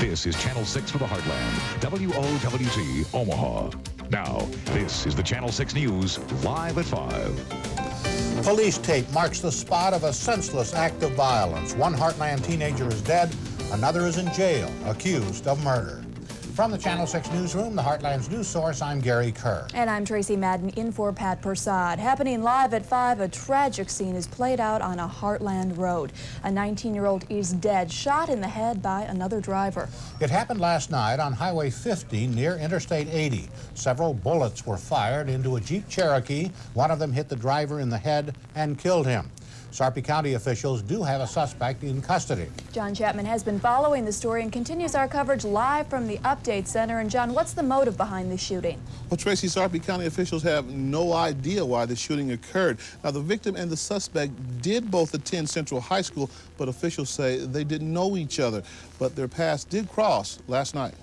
This is Channel 6 for the Heartland, WOWT, Omaha. Now, this is the Channel 6 News, live at 5. Police tape marks the spot of a senseless act of violence. One Heartland teenager is dead, another is in jail, accused of murder. From the Channel 6 newsroom, the Heartland's news source, I'm Gary Kerr. And I'm Tracy Madden, in for Pat Persad. Happening live at 5, a tragic scene is played out on a Heartland road. A 19-year-old is dead, shot in the head by another driver. It happened last night on Highway 50 near Interstate 80. Several bullets were fired into a Jeep Cherokee. One of them hit the driver in the head and killed him. Sarpy County officials do have a suspect in custody. John Chapman has been following the story and continues our coverage live from the Update Center. And John, what's the motive behind the shooting? Well, Tracy, Sarpy County officials have no idea why the shooting occurred. Now, the victim and the suspect did both attend Central High School, but officials say they didn't know each other. But their paths did cross last night.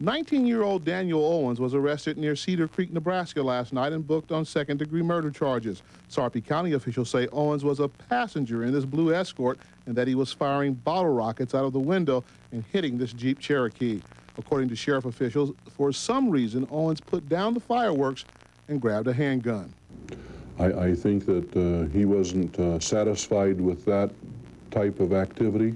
19-year-old Daniel Owens was arrested near Cedar Creek, Nebraska last night and booked on second-degree murder charges. Sarpy County officials say Owens was a passenger in this blue Escort and that he was firing bottle rockets out of the window and hitting this Jeep Cherokee. According to sheriff officials, for some reason, Owens put down the fireworks and grabbed a handgun. I think that he wasn't satisfied with that type of activity,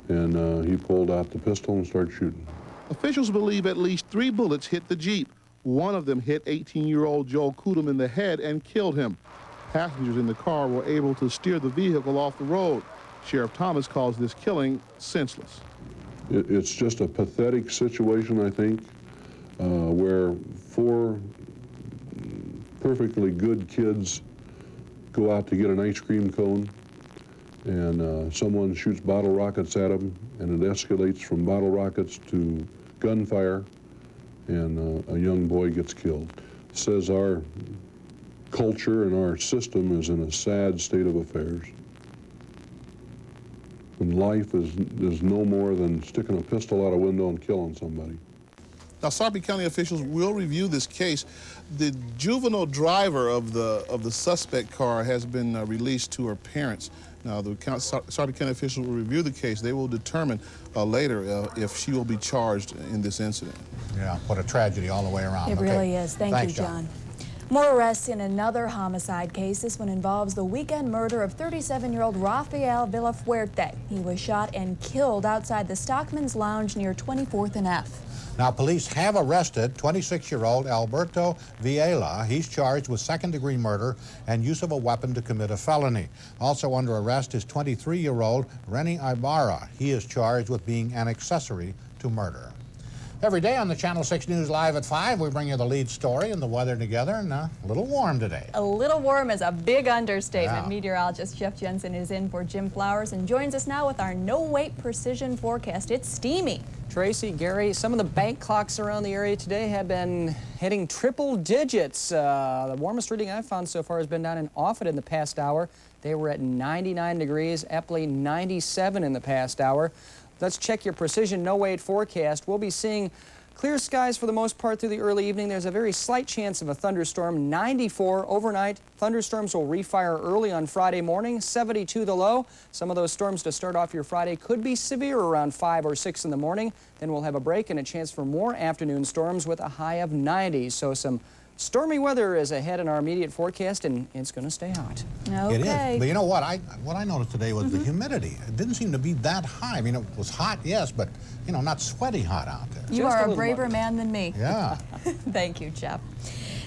and he pulled out the pistol and started shooting. Officials believe at least 3 bullets hit the Jeep. One of them hit 18-year-old Joel Kudum in the head and killed him. Passengers in the car were able to steer the vehicle off the road. Sheriff Thomas calls this killing senseless. It's just a pathetic situation, I think, where 4 perfectly good kids go out to get an ice cream cone, and someone shoots bottle rockets at them, and it escalates from bottle rockets to gunfire, and a young boy gets killed. It says our culture and our system is in a sad state of affairs. And life is no more than sticking a pistol out a window and killing somebody. Now, Sarpy County officials will review this case. The juvenile driver of the suspect car has been released to her parents. Now, the Sarpy County officials will review the case. They will determine later if she will be charged in this incident. Yeah, what a tragedy all the way around. It really is. Thanks, you, John. More arrests in another homicide case. This one involves the weekend murder of 37-year-old Rafael Fuerte. He was shot and killed outside the Stockman's Lounge near 24th and F. Now, police have arrested 26-year-old Alberto Villela. He's charged with second-degree murder and use of a weapon to commit a felony. Also under arrest is 23-year-old Renny Ibarra. He is charged with being an accessory to murder. Every day on the Channel 6 News Live at 5, we bring you the lead story and the weather together, and a little warm today. A little warm is a big understatement. Yeah. Meteorologist Jeff Jensen is in for Jim Flowers and joins us now with our no-wait precision forecast. It's steamy. Tracy, Gary, some of the bank clocks around the area today have been hitting triple digits. The warmest reading I've found so far has been down in Offutt in the past hour. They were at 99 degrees, Epley 97 in the past hour. Let's check your precision no-wait forecast. We'll be seeing clear skies for the most part through the early evening. There's a very slight chance of a thunderstorm. 94 overnight. Thunderstorms will refire early on Friday morning. 72 the low. Some of those storms to start off your Friday could be severe around 5 or 6 in the morning. Then we'll have a break and a chance for more afternoon storms with a high of 90. So some stormy weather is ahead in our immediate forecast, and it's going to stay hot. Okay. It is. But you know what? What I noticed today was the humidity. It didn't seem to be that high. I mean, it was hot, yes, but, you know, not sweaty hot out there. You are a braver man than me. Yeah. Thank you, Jeff.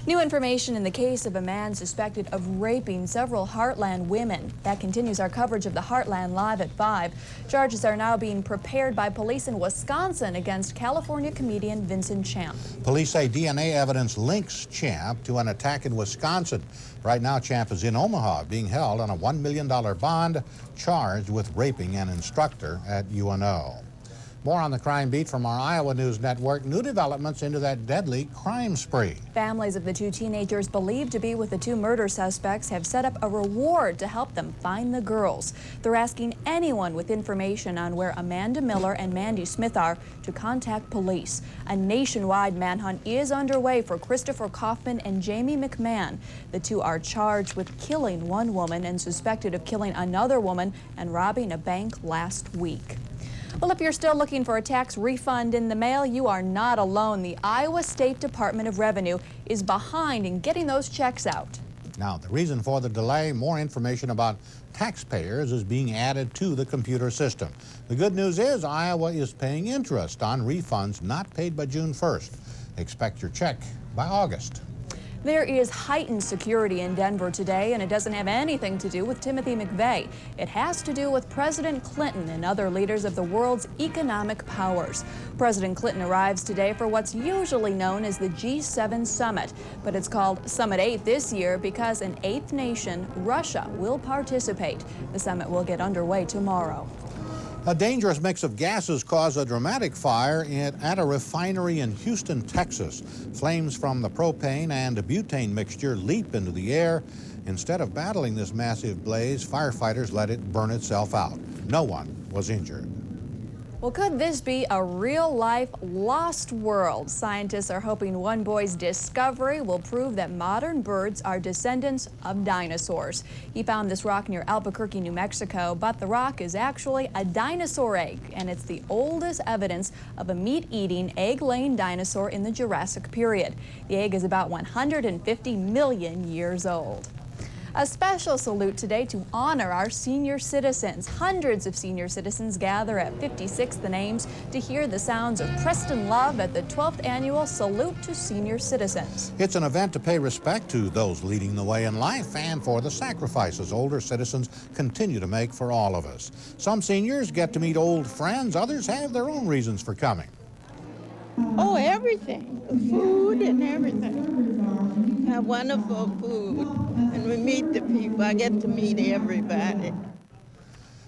New information in the case of a man suspected of raping several Heartland women. That continues our coverage of the Heartland live at 5. Charges are now being prepared by police in Wisconsin against California comedian Vincent Champ. Police say DNA evidence links Champ to an attack in Wisconsin. Right now, Champ is in Omaha, being held on a $1 million bond, charged with raping an instructor at UNO. More on the crime beat from our Iowa News Network. New developments into that deadly crime spree. Families of the two teenagers believed to be with the two murder suspects have set up a reward to help them find the girls. They're asking anyone with information on where Amanda Miller and Mandy Smith are to contact police. A nationwide manhunt is underway for Christopher Kaufman and Jamie Mcmahon. The two are charged with killing one woman and suspected of killing another woman and robbing a bank last week. Well, if you're still looking for a tax refund in the mail, you are not alone. The Iowa State Department of Revenue is behind in getting those checks out. Now, the reason for the delay, more information about taxpayers is being added to the computer system. The good news is Iowa is paying interest on refunds not paid by June 1st. Expect your check by August. There is heightened security in Denver today, and it doesn't have anything to do with Timothy McVeigh. It has to do with President Clinton and other leaders of the world's economic powers. President Clinton arrives today for what's usually known as the G7 Summit, but it's called Summit 8 this year because an eighth nation, Russia, will participate. The summit will get underway tomorrow. A dangerous mix of gases caused a dramatic fire at a refinery in Houston, Texas. Flames from the propane and butane mixture leap into the air. Instead of battling this massive blaze, firefighters let it burn itself out. No one was injured. Well, could this be a real-life lost world? Scientists are hoping one boy's discovery will prove that modern birds are descendants of dinosaurs. He found this rock near Albuquerque, New Mexico, but the rock is actually a dinosaur egg, and it's the oldest evidence of a meat-eating, egg-laying dinosaur in the Jurassic period. The egg is about 150 million years old. A special salute today to honor our senior citizens. Hundreds of senior citizens gather at 56 The Names to hear the sounds of Preston Love at the 12th annual Salute to Senior Citizens. It's an event to pay respect to those leading the way in life and for the sacrifices older citizens continue to make for all of us. Some seniors get to meet old friends, others have their own reasons for coming. Oh, everything. Food and everything. Have wonderful food. And we meet the people. I get to meet everybody.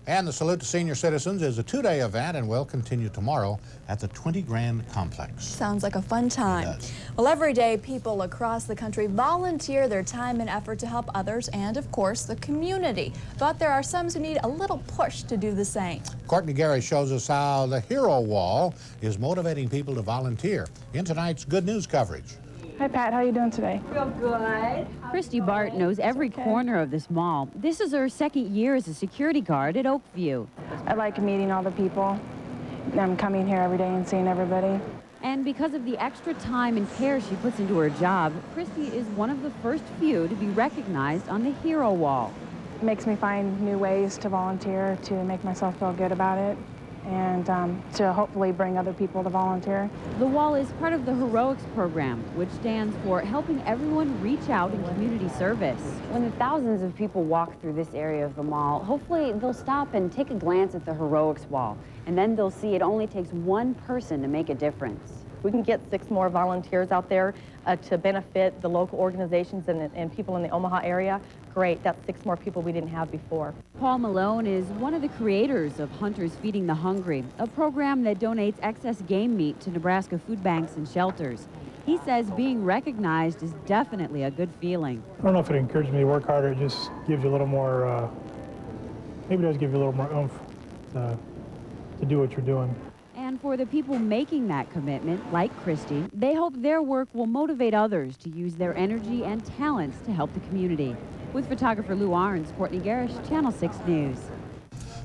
And the Salute to Senior Citizens is a two-day event and will continue tomorrow at the 20 Grand Complex. Sounds like a fun time. It does. Well, every day people across the country volunteer their time and effort to help others and, of course, the community. But there are some who need a little push to do the same. Courtney Gary shows us how the Hero Wall is motivating people to volunteer in tonight's Good News coverage. Hi, Pat. How are you doing today? Real good. Christy Bart knows every corner of this mall. This is her second year as a security guard at Oakview. I like meeting all the people. I'm coming here every day and seeing everybody. And because of the extra time and care she puts into her job, Christy is one of the first few to be recognized on the Hero Wall. It makes me find new ways to volunteer, to make myself feel good about it, and to hopefully bring other people to volunteer. The wall is part of the Heroics program, which stands for helping everyone reach out in community service. When the thousands of people walk through this area of the mall, hopefully they'll stop and take a glance at the Heroics wall, and then they'll see it only takes one person to make a difference. We can get 6 more volunteers out there to benefit the local organizations and people in the Omaha area. Great, that's 6 more people we didn't have before. Paul Malone is one of the creators of Hunters Feeding the Hungry, a program that donates excess game meat to Nebraska food banks and shelters. He says being recognized is definitely a good feeling. I don't know if it encourages me to work harder. It just gives you a little more, maybe it does give you a little more oomph to do what you're doing. And for the people making that commitment, like Christy, they hope their work will motivate others to use their energy and talents to help the community. With photographer Lou Arns, Courtney Garish, Channel 6 News.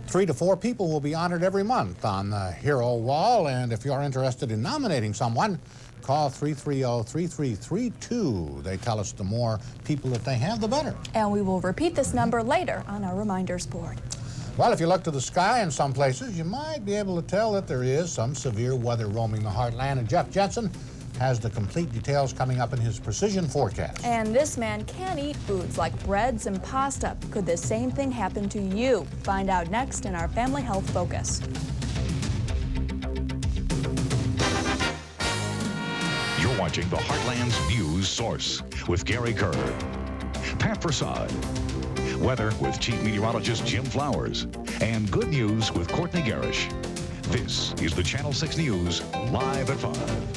3 to 4 people will be honored every month on the Hero Wall, and if you're interested in nominating someone, call 330-3332. They tell us the more people that they have, the better. And we will repeat this number later on our reminders board. Well, if you look to the sky in some places, you might be able to tell that there is some severe weather roaming the heartland, and Jeff Jensen has the complete details coming up in his precision forecast. And this man can eat foods like breads and pasta. Could the same thing happen to you? Find out next in our Family Health Focus. You're watching the Heartland's News Source with Gary Kerr, Pat Prasad, weather with Chief Meteorologist Jim Flowers, and good news with Courtney Garish. This is the Channel 6 News, live at 5.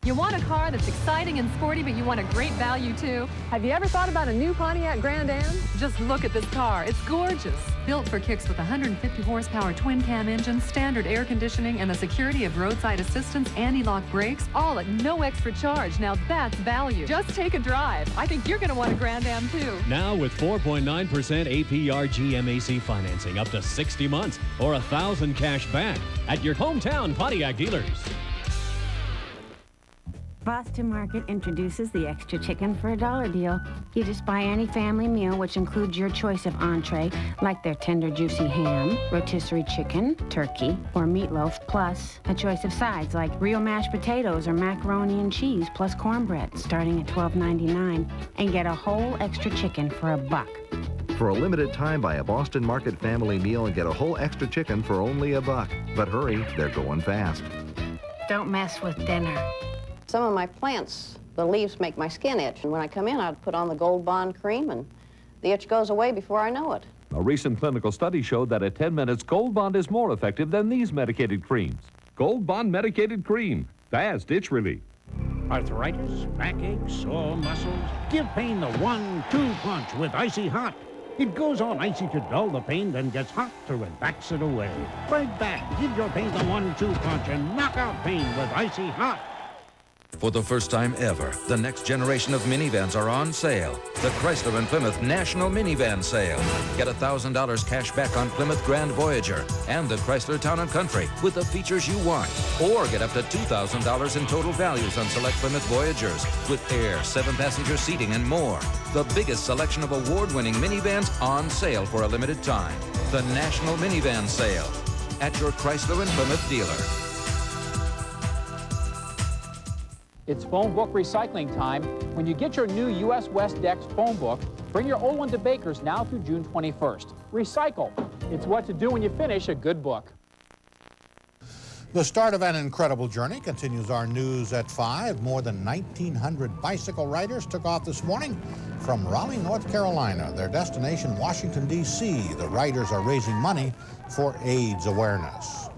You want a car that's exciting and sporty, but you want a great value too? Have you ever thought about a new Pontiac Grand Am? Just look at this car. It's gorgeous. Built for kicks with 150 horsepower twin-cam engine, standard air conditioning, and the security of roadside assistance, anti-lock brakes, all at no extra charge. Now that's value. Just take a drive. I think you're going to want a Grand Am too. Now with 4.9% APR GMAC financing up to 60 months or $1,000 cash back at your hometown Pontiac dealers. Boston Market introduces the extra chicken for $1 deal. You just buy any family meal, which includes your choice of entree, like their tender, juicy ham, rotisserie chicken, turkey, or meatloaf, plus a choice of sides like real mashed potatoes or macaroni and cheese, plus cornbread, starting at $12.99, and get a whole extra chicken for $1. For a limited time, buy a Boston Market family meal and get a whole extra chicken for only $1. But hurry, they're going fast. Don't mess with dinner. Some of my plants, the leaves make my skin itch, and when I come in, I'd put on the Gold Bond cream, and the itch goes away before I know it. A recent clinical study showed that at 10 minutes, Gold Bond is more effective than these medicated creams. Gold Bond medicated cream. Fast itch relief. Arthritis, backache, sore muscles? Give pain the 1-2 punch with Icy Hot. It goes on icy to dull the pain, then gets hot to relax it away. Fight back, give your pain the 1-2 punch, and knock out pain with Icy Hot. For the first time ever, the next generation of minivans are on sale. The Chrysler and Plymouth National Minivan Sale. Get $1,000 cash back on Plymouth Grand Voyager and the Chrysler Town & Country with the features you want. Or get up to $2,000 in total values on select Plymouth Voyagers with air, 7-passenger seating, and more. The biggest selection of award-winning minivans on sale for a limited time. The National Minivan Sale at your Chrysler and Plymouth dealer. It's phone book recycling time. When you get your new U.S. West Dex phone book, bring your old one to Baker's now through June 21st. Recycle. It's what to do when you finish a good book. The start of an incredible journey continues our news at 5. More than 1,900 bicycle riders took off this morning from Raleigh, North Carolina. Their destination, Washington, D.C. The riders are raising money for AIDS awareness.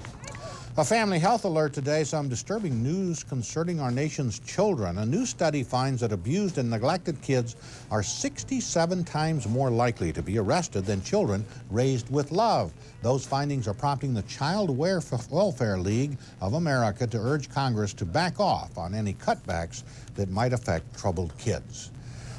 A family health alert today, some disturbing news concerning our nation's children. A new study finds that abused and neglected kids are 67 times more likely to be arrested than children raised with love. Those findings are prompting the Child Welfare League of America to urge Congress to back off on any cutbacks that might affect troubled kids.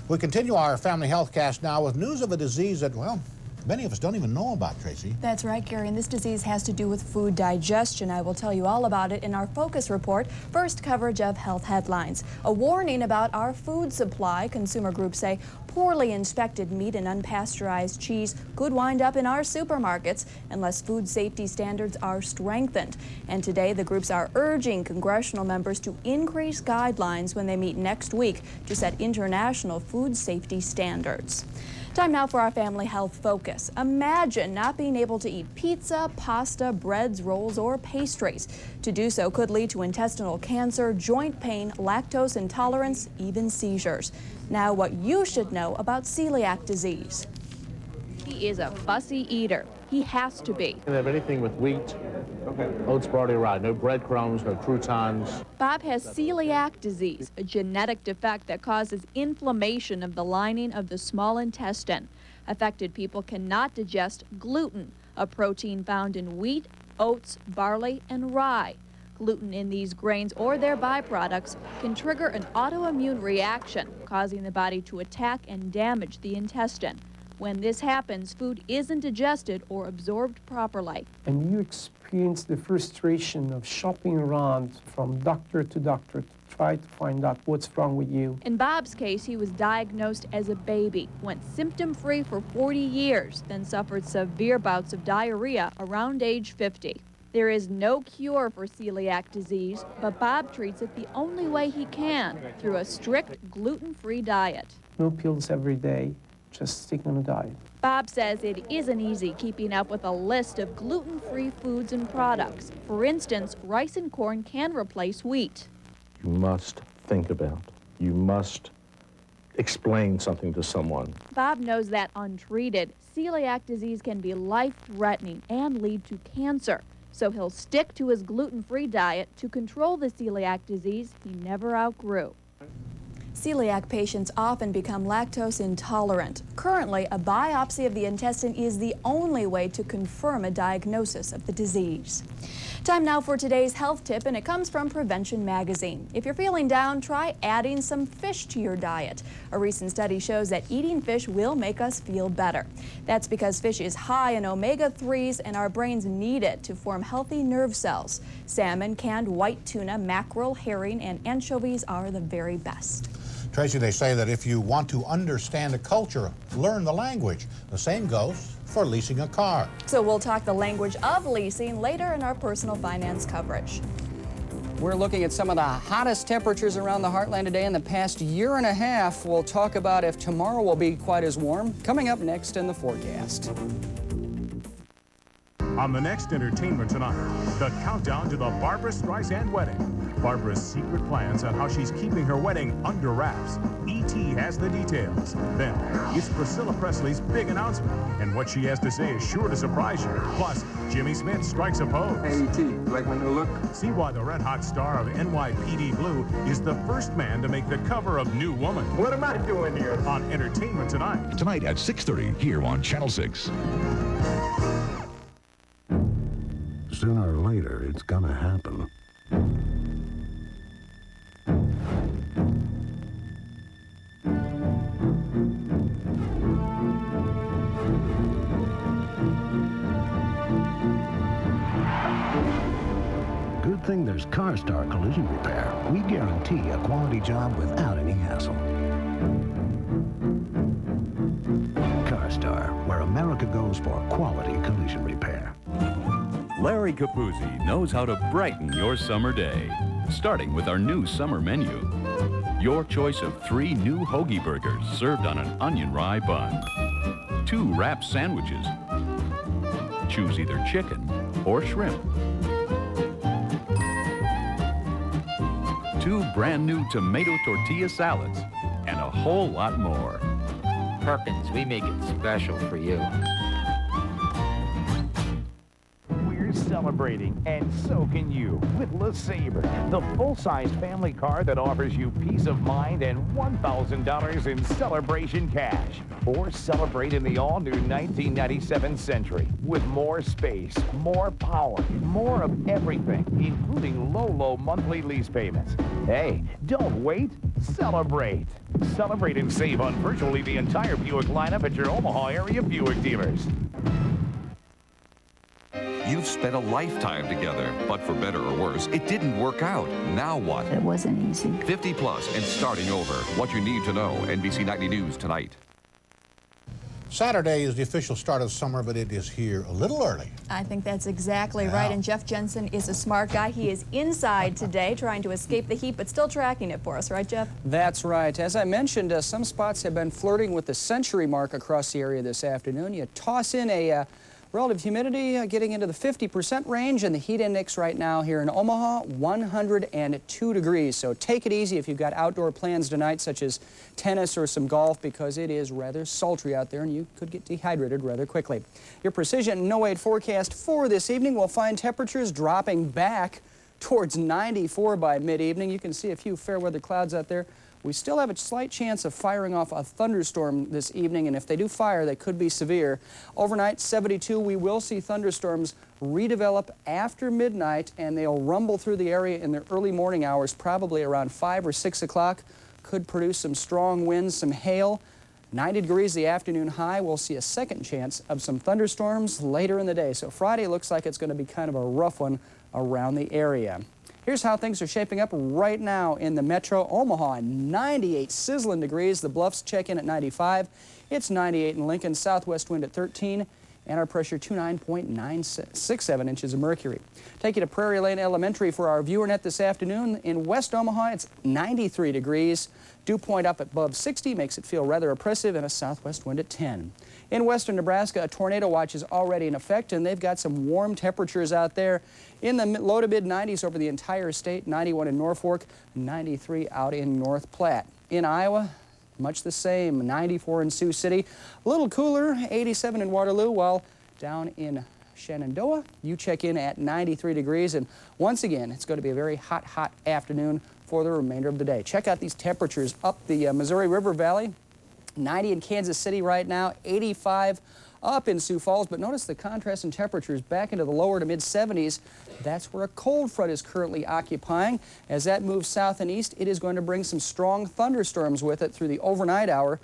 We continue our family health cast now with news of a disease that, well, many of us don't even know about, Tracy. That's right, Gary, and this disease has to do with food digestion. I will tell you all about it in our Focus Report. First, coverage of health headlines. A warning about our food supply. Consumer groups say poorly inspected meat and unpasteurized cheese could wind up in our supermarkets unless food safety standards are strengthened. And today, the groups are urging congressional members to increase guidelines when they meet next week to set international food safety standards. Time now for our family health focus. Imagine not being able to eat pizza, pasta, breads, rolls, or pastries. To do so could lead to intestinal cancer, joint pain, lactose intolerance, even seizures. Now, what you should know about celiac disease. He is a fussy eater. He has to be. Can have anything with wheat, oats, barley, rye. No breadcrumbs, no croutons. Bob has celiac disease, a genetic defect that causes inflammation of the lining of the small intestine. Affected people cannot digest gluten, a protein found in wheat, oats, barley, and rye. Gluten in these grains or their byproducts can trigger an autoimmune reaction, causing the body to attack and damage the intestine. When this happens, food isn't digested or absorbed properly. And you experience the frustration of shopping around from doctor to doctor to try to find out what's wrong with you. In Bob's case, he was diagnosed as a baby, went symptom-free for 40 years, then suffered severe bouts of diarrhea around age 50. There is no cure for celiac disease, but Bob treats it the only way he can, through a strict gluten-free diet. No pills every day. Just stick on a diet. Bob says it isn't easy keeping up with a list of gluten-free foods and products. For instance, rice and corn can replace wheat. You must think about, you must explain something to someone. Bob knows that untreated, celiac disease can be life-threatening and lead to cancer. So he'll stick to his gluten-free diet to control the celiac disease he never outgrew. Celiac patients often become lactose intolerant. Currently, a biopsy of the intestine is the only way to confirm a diagnosis of the disease. Time now for today's health tip, and it comes from Prevention Magazine. If you're feeling down, try adding some fish to your diet. A recent study shows that eating fish will make us feel better. That's because fish is high in omega-3s, and our brains need it to form healthy nerve cells. Salmon, canned white tuna, mackerel, herring, and anchovies are the very best. Tracy, they say that if you want to understand a culture, learn the language. The same goes for leasing a car. So we'll talk the language of leasing later in our personal finance coverage. We're looking at some of the hottest temperatures around the heartland today in the past year and a half. We'll talk about if tomorrow will be quite as warm. Coming up next in the forecast. On the next Entertainment Tonight, the countdown to the Barbra Streisand wedding. Barbra's secret plans on how she's keeping her wedding under wraps. E.T. has the details. Then, it's Priscilla Presley's big announcement, and what she has to say is sure to surprise you. Plus, Jimmy Smith strikes a pose. Hey, E.T., you like my new look? See why the red-hot star of NYPD Blue is the first man to make the cover of New Woman. What am I doing here? On Entertainment Tonight. Tonight at 6:30 here on Channel 6. Sooner or later, it's gonna happen. Good thing there's CarStar Collision Repair. We guarantee a quality job without any hassle. CarStar, where America goes for quality collision repair. Larry Capuzzi knows how to brighten your summer day, starting with our new summer menu. Your choice of 3 new hoagie burgers served on an onion rye bun. 2 wrap sandwiches. Choose either chicken or shrimp. 2 brand new tomato tortilla salads, and a whole lot more. Perkins, we make it special for you. Celebrating, and so can you, with LeSabre, the full-size family car that offers you peace of mind and $1,000 in celebration cash. Or celebrate in the all-new 1997 Century with more space, more power, more of everything, including low monthly lease payments. Hey, don't wait, celebrate. Celebrate and save on virtually the entire Buick lineup at your Omaha area Buick dealers. You've spent a lifetime together, but for better or worse, it didn't work out. Now what? It wasn't easy. 50 plus and starting over. What you need to know, NBC Nightly News tonight. Saturday is the official start of summer, but it is here a little early. I think that's exactly right, and Jeff Jensen is a smart guy. He is inside today trying to escape the heat, but still tracking it for us, right, Jeff? That's right. As I mentioned, some spots have been flirting with the century mark across the area this afternoon. You toss in a relative humidity getting into the 50% range, and the heat index right now here in Omaha, 102 degrees. So take it easy if you've got outdoor plans tonight, such as tennis or some golf, because it is rather sultry out there and you could get dehydrated rather quickly. Your Precision No-Wait forecast for this evening will find temperatures dropping back towards 94 by mid-evening. You can see a few fair weather clouds out there. We still have a slight chance of firing off a thunderstorm this evening, and if they do fire, they could be severe. Overnight, 72, we will see thunderstorms redevelop after midnight, and they'll rumble through the area in the early morning hours, probably around 5 or 6 o'clock. Could produce some strong winds, some hail. 90 degrees the afternoon high. We'll see a second chance of some thunderstorms later in the day. So Friday looks like it's going to be kind of a rough one around the area. Here's how things are shaping up right now in the metro. Omaha, 98 sizzling degrees. The Bluffs check in at 95. It's 98 in Lincoln. Southwest wind at 13. And our pressure 29.967 inches of mercury. Take you to Prairie Lane Elementary for our viewer net this afternoon. In West Omaha, it's 93 degrees. Dew point up above 60 makes it feel rather oppressive, and a southwest wind at 10. In western Nebraska, a tornado watch is already in effect, and they've got some warm temperatures out there in the low to mid 90s over the entire state. 91 in Norfolk, 93 out in North Platte. In Iowa, much the same. 94 in Sioux City, a little cooler, 87 in Waterloo, while down in Shenandoah, you check in at 93 degrees. And once again, it's going to be a very hot, hot afternoon for the remainder of the day. Check out these temperatures up the Missouri River Valley. 90 in Kansas City right now, 85 up in Sioux Falls, but notice the contrast in temperatures back into the lower to mid-70s. That's where a cold front is currently occupying. As that moves south and east, it is going to bring some strong thunderstorms with it through the overnight hour.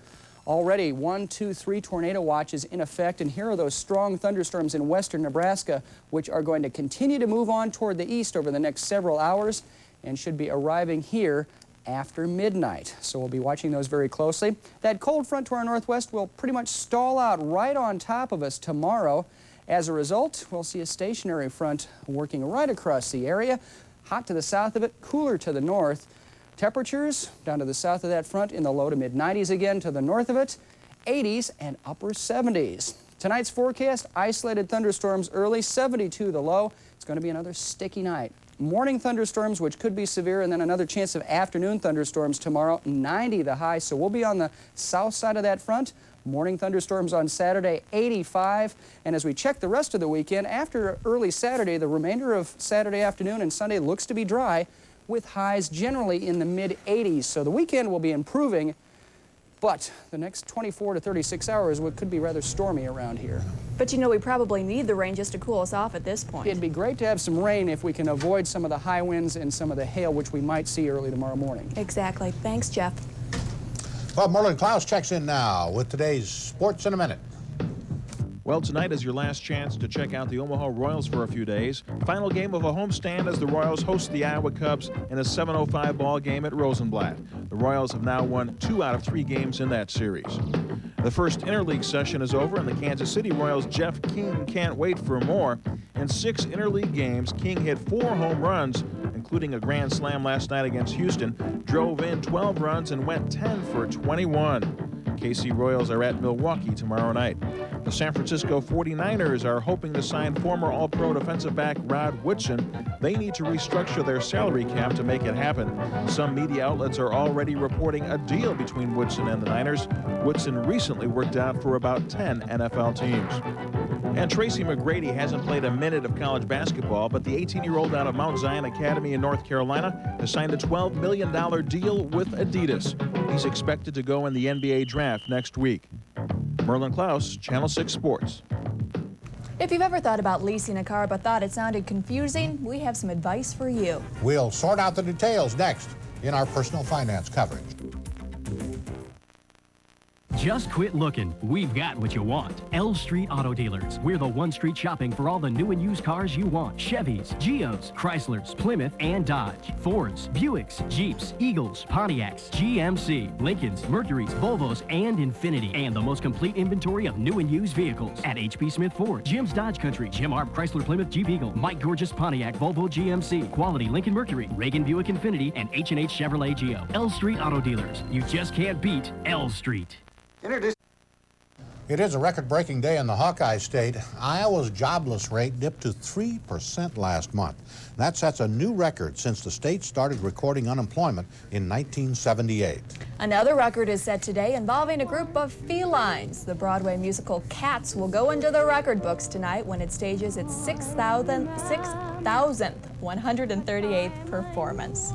Already 1, 2, 3 tornado watches in effect, and here are those strong thunderstorms in western Nebraska, which are going to continue to move on toward the east over the next several hours and should be arriving here after midnight. So we'll be watching those very closely. That cold front to our northwest will pretty much stall out right on top of us tomorrow. As a result, we'll see a stationary front working right across the area. Hot to the south of it, cooler to the north. Temperatures down to the south of that front in the low to mid-90s again, to the north of it, 80s and upper 70s. Tonight's forecast, isolated thunderstorms early, 72 the low. It's going to be another sticky night. Morning thunderstorms, which could be severe, and then another chance of afternoon thunderstorms tomorrow, 90 the high. So we'll be on the south side of that front. Morning thunderstorms on Saturday, 85. And as we check the rest of the weekend, after early Saturday, the remainder of Saturday afternoon and Sunday looks to be dry, with highs generally in the mid-80s. So the weekend will be improving, but the next 24 to 36 hours could be rather stormy around here. But you know, we probably need the rain just to cool us off at this point. It'd be great to have some rain if we can avoid some of the high winds and some of the hail, which we might see early tomorrow morning. Exactly. Thanks, Jeff. Well, Merlin Klaus checks in now with today's Sports in a Minute. Well, tonight is your last chance to check out the Omaha Royals for a few days. Final game of a homestand as the Royals host the Iowa Cubs in a 7:05 ball game at Rosenblatt. The Royals have now won 2 out of 3 games in that series. The first interleague session is over, and the Kansas City Royals' Jeff King can't wait for more. In 6 interleague games, King hit 4 home runs, including a grand slam last night against Houston, drove in 12 runs, and went 10 for 21. KC Royals are at Milwaukee tomorrow night. The San Francisco 49ers are hoping to sign former All-Pro defensive back Rod Woodson. They need to restructure their salary cap to make it happen. Some media outlets are already reporting a deal between Woodson and the Niners. Woodson recently worked out for about 10 NFL teams. And Tracy McGrady hasn't played a minute of college basketball, but the 18-year-old out of Mount Zion Academy in North Carolina has signed a $12 million deal with Adidas. He's expected to go in the NBA draft next week. Merlin Klaus, Channel 6 Sports. If you've ever thought about leasing a car but thought it sounded confusing, we have some advice for you. We'll sort out the details next in our personal finance coverage. Just quit looking. We've got what you want. L Street Auto Dealers. We're the one-street shopping for all the new and used cars you want. Chevys, Geos, Chryslers, Plymouth, and Dodge. Fords, Buicks, Jeeps, Eagles, Pontiacs, GMC, Lincolns, Mercurys, Volvos, and Infiniti. And the most complete inventory of new and used vehicles at H.B. Smith Ford, Jim's Dodge Country, Jim Arp Chrysler Plymouth Jeep Eagle, Mike Gorgeous Pontiac Volvo GMC, Quality Lincoln Mercury, Reagan Buick Infiniti, and H&H Chevrolet Geo. L Street Auto Dealers. You just can't beat L Street. It is a record-breaking day in the Hawkeye State. Iowa's jobless rate dipped to 3% last month. That sets a new record since the state started recording unemployment in 1978. Another record is set today involving a group of felines. The Broadway musical Cats will go into the record books tonight when it stages its 6,138th performance.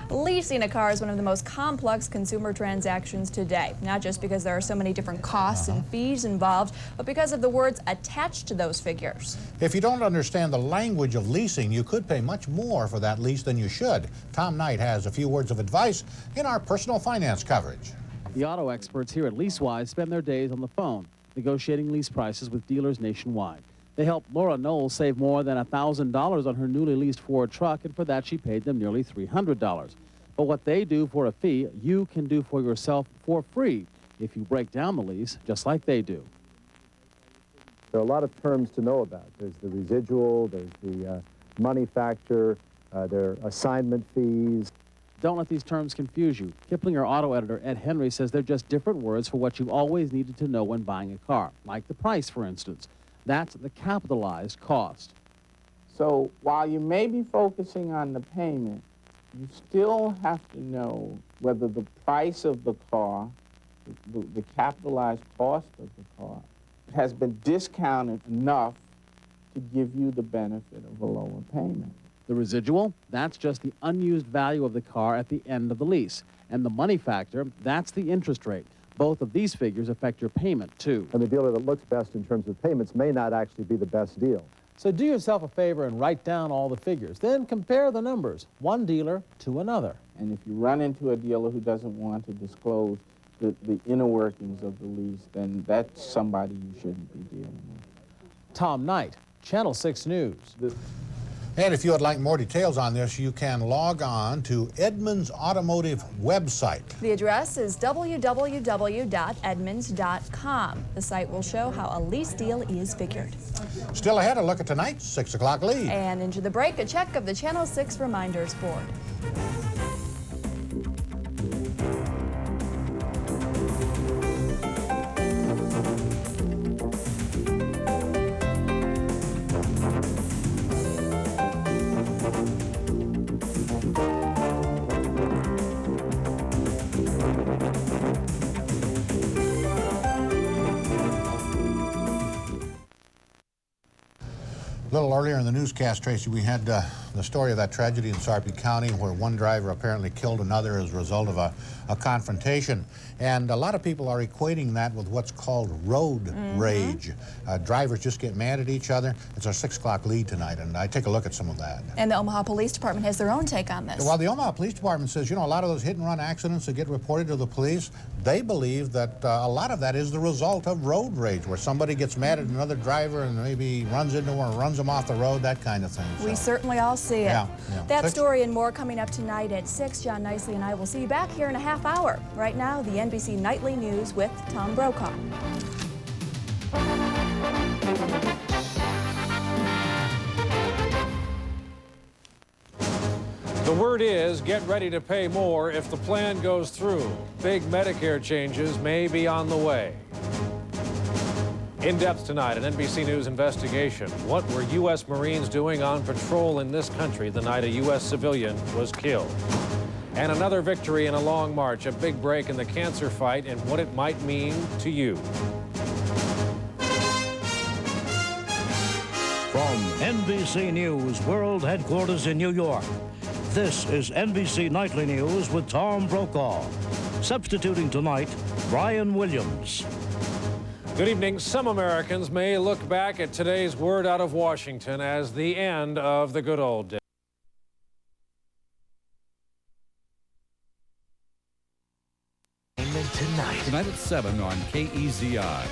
Leasing a car is one of the most complex consumer transactions today, not just because there are so many different costs and fees involved, but because of the words attached to those figures. If you don't understand the language of leasing, you could pay much more for that lease than you should. Tom Knight has a few words of advice in our personal finance coverage. The auto experts here at LeaseWise spend their days on the phone, negotiating lease prices with dealers nationwide. They helped Laura Knowles save more than $1,000 on her newly leased Ford truck, and for that she paid them nearly $300. But what they do for a fee, you can do for yourself for free if you break down the lease just like they do. There are a lot of terms to know about. There's the residual, there's the money factor, there are assignment fees. Don't let these terms confuse you. Kiplinger auto editor Ed Henry says they're just different words for what you always needed to know when buying a car, like the price, for instance. That's the capitalized cost. So while you may be focusing on the payment, you still have to know whether the price of the car the capitalized cost of the car has been discounted enough to give you the benefit of a lower payment. The residual, that's just the unused value of the car at the end of the lease. And the money factor, that's the interest rate. Both of these figures affect your payment, too. And the dealer that looks best in terms of payments may not actually be the best deal. So do yourself a favor and write down all the figures. Then compare the numbers, one dealer to another. And if you run into a dealer who doesn't want to disclose the inner workings of the lease, then that's somebody you shouldn't be dealing with. Tom Knight, Channel 6 News. And if you would like more details on this, you can log on to Edmunds Automotive website. The address is www.edmunds.com. The site will show how a lease deal is figured. Still ahead, a look at tonight's 6 o'clock lead. And into the break, a check of the Channel 6 reminders board. A little earlier in the newscast, Tracy, we had the story of that tragedy in Sarpy County where one driver apparently killed another as a result of a confrontation. And a lot of people are equating that with what's called road rage. Drivers just get mad at each other. It's our 6 o'clock lead tonight, and I take a look at some of that. And the Omaha Police Department has their own take on this. Well, the Omaha Police Department says, you know, a lot of those hit-and-run accidents that get reported to the police, they believe that a lot of that is the result of road rage, where somebody gets mad at another driver and maybe runs into him or runs him off the road, that kind of thing. We certainly all see it. Yeah. That story and more coming up tonight at 6. John Nicely and I will see you back here in a half hour. Right now, the NBC Nightly News with Tom Brokaw. The word is, get ready to pay more if the plan goes through. Big Medicare changes may be on the way. In depth tonight, an NBC News investigation. What were U.S. Marines doing on patrol in this country the night a U.S. civilian was killed? And another victory in a long march, a big break in the cancer fight and what it might mean to you. From NBC News World Headquarters in New York, this is NBC Nightly News with Tom Brokaw. Substituting tonight, Brian Williams. Good evening. Some Americans may look back at today's word out of Washington as the end of the good old days. Tonight at 7 on KEZI.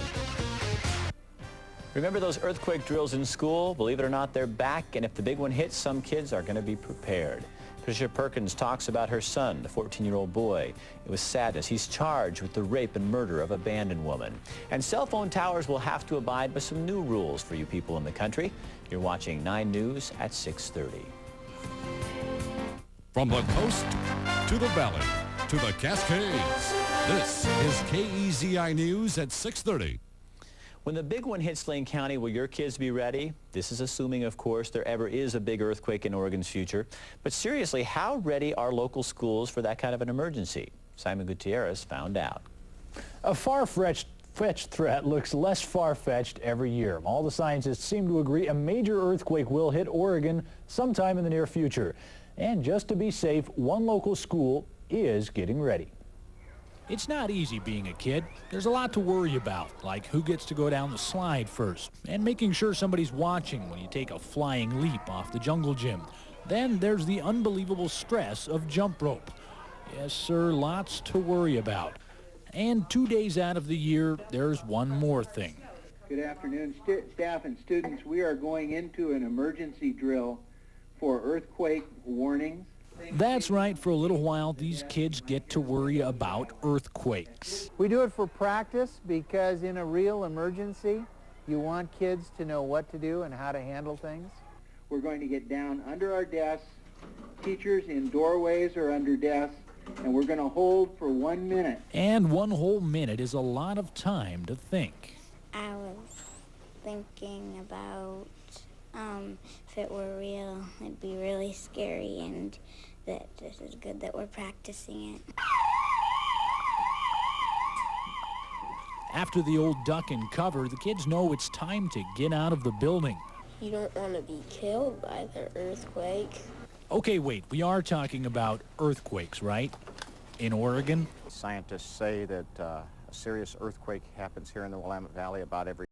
Remember those earthquake drills in school? Believe it or not, they're back, and if the big one hits, some kids are going to be prepared. Patricia Perkins talks about her son, the 14-year-old boy. It was sadness. He's charged with the rape and murder of an abandoned woman. And cell phone towers will have to abide by some new rules for you people in the country. You're watching 9 News at 6:30. From the coast to the valley to the Cascades, this is KEZI News at 6:30. When the big one hits Lane County, will your kids be ready? This is assuming, of course, there ever is a big earthquake in Oregon's future. But seriously, how ready are local schools for that kind of an emergency? Simon Gutierrez found out. A far-fetched threat looks less far-fetched every year. All the scientists seem to agree a major earthquake will hit Oregon sometime in the near future. And just to be safe, one local school is getting ready. It's not easy being a kid. There's a lot to worry about, like who gets to go down the slide first, and making sure somebody's watching when you take a flying leap off the jungle gym. Then there's the unbelievable stress of jump rope. Yes, sir, lots to worry about. And 2 days out of the year, there's one more thing. Good afternoon, staff and students. We are going into an emergency drill for earthquake warnings. That's right, for a little while, these kids get to worry about earthquakes. We do it for practice because in a real emergency, you want kids to know what to do and how to handle things. We're going to get down under our desks, teachers in doorways or under desks, and we're going to hold for 1 minute. And 1 whole minute is a lot of time to think. I was thinking about if it were real, it'd be really scary, and that this is good that we're practicing it. After the old duck and cover, the kids know it's time to get out of the building. You don't want to be killed by the earthquake. Okay, wait, we are talking about earthquakes, right? In Oregon? Scientists say that a serious earthquake happens here in the Willamette Valley about every